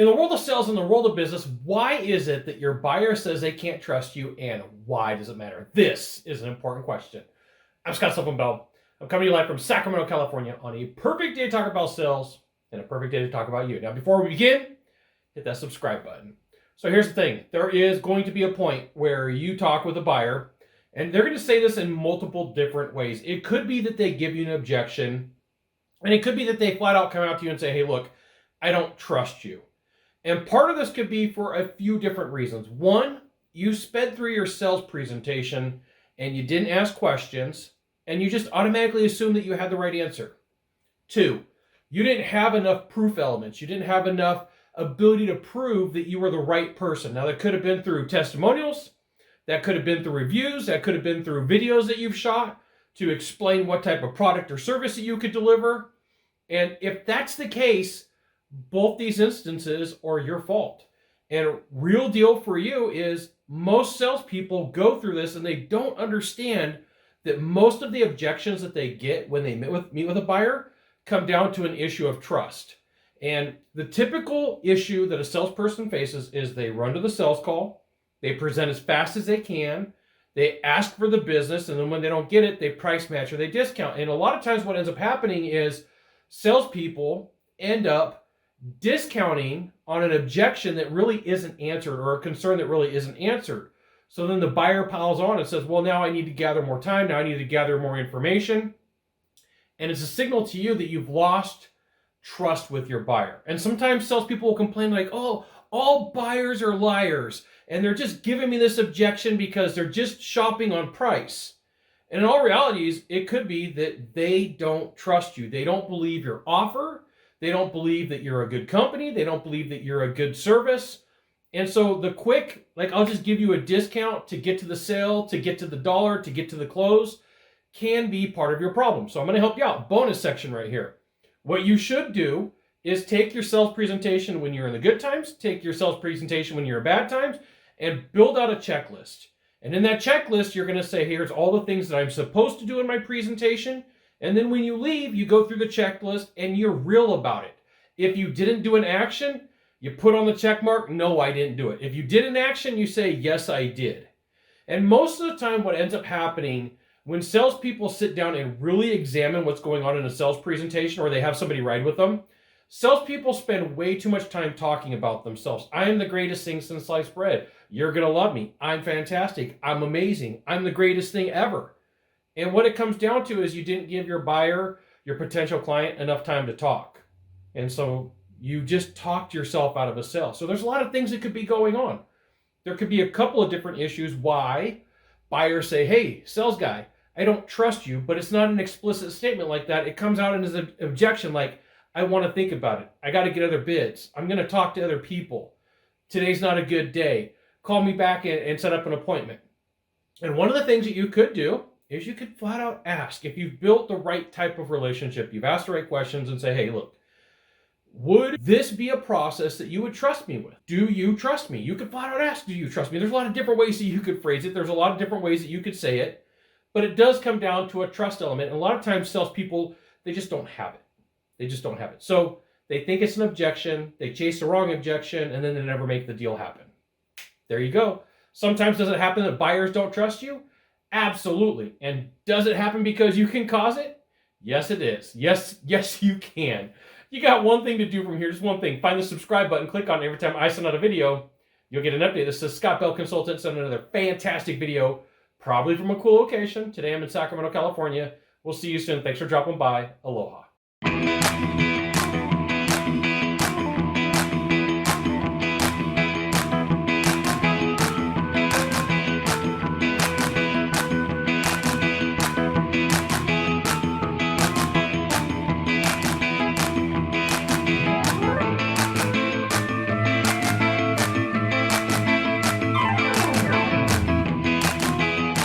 In the world of sales, in the world of business, why is it that your buyer says they can't trust you, and why does it matter? This is an important question. I'm Scott Bell. I'm coming to you live from Sacramento, California on a perfect day to talk about sales and a perfect day to talk about you. Now, before we begin, hit that subscribe button. So here's the thing. There is going to be a point where you talk with a buyer, and they're going to say this in multiple different ways. It could be that they give you an objection, and it could be that they flat out come out to you and say, hey, look, I don't trust you. And part of this could be for a few different reasons. One, you sped through your sales presentation and you didn't ask questions and you just automatically assumed that you had the right answer. Two, you didn't have enough proof elements. You didn't have enough ability to prove that you were the right person. Now, that could have been through testimonials, that could have been through reviews, that could have been through videos that you've shot to explain what type of product or service that you could deliver. And if that's the case, both these instances are your fault. And real deal for you is most salespeople go through this and they don't understand that most of the objections that they get when they meet with a buyer come down to an issue of trust. And the typical issue that a salesperson faces is they run to the sales call, they present as fast as they can, they ask for the business, and then when they don't get it, they price match or they discount. And a lot of times what ends up happening is salespeople end up discounting on an objection that really isn't answered or a concern that really isn't answered. So then the buyer piles on and says, well, now I need to gather more time. Now I need to gather more information. And it's a signal to you that you've lost trust with your buyer. And sometimes salespeople will complain like, oh, all buyers are liars. And they're just giving me this objection because they're just shopping on price. And in all realities, it could be that they don't trust you. They don't believe your offer. They don't believe that you're a good company. They don't believe that you're a good service. And so the quick, like, I'll just give you a discount to get to the sale, to get to the dollar, to get to the close, can be part of your problem. So I'm going to help you out. Bonus section right here. What you should do is take your sales presentation when you're in the good times, take your sales presentation when you're in bad times, and build out a checklist. And in that checklist, you're going to say, here's all the things that I'm supposed to do in my presentation. And then when you leave, you go through the checklist and you're real about it. If you didn't do an action, you put on the check mark, no, I didn't do it. If you did an action, you say, yes, I did. And most of the time what ends up happening when salespeople sit down and really examine what's going on in a sales presentation or they have somebody ride with them, salespeople spend way too much time talking about themselves. I am the greatest thing since sliced bread. You're going to love me. I'm fantastic. I'm amazing. I'm the greatest thing ever. And what it comes down to is you didn't give your buyer, your potential client, enough time to talk. And so you just talked yourself out of a sale. So there's a lot of things that could be going on. There could be a couple of different issues why buyers say, hey, sales guy, I don't trust you, but it's not an explicit statement like that. It comes out as an objection like, I want to think about it. I got to get other bids. I'm going to talk to other people. Today's not a good day. Call me back and set up an appointment. And one of the things that you could do is you could flat out ask if you've built the right type of relationship, you've asked the right questions and say, hey, look, would this be a process that you would trust me with? Do you trust me? You could flat out ask, do you trust me? There's a lot of different ways that you could phrase it. There's a lot of different ways that you could say it, but it does come down to a trust element. And a lot of times salespeople, they just don't have it. They just don't have it. So they think it's an objection, they chase the wrong objection, and then they never make the deal happen. There you go. Sometimes does it happen that buyers don't trust you? Absolutely. And does it happen because you can cause it? Yes, it is. Yes, you can. You got one thing to do from here, just one thing. Find the subscribe button, click on it. Every time I send out a video, you'll get an update. This is Scott Bell Consultant sending another fantastic video, probably from a cool location. Today I'm in Sacramento, California. We'll see you soon. Thanks for dropping by. Aloha.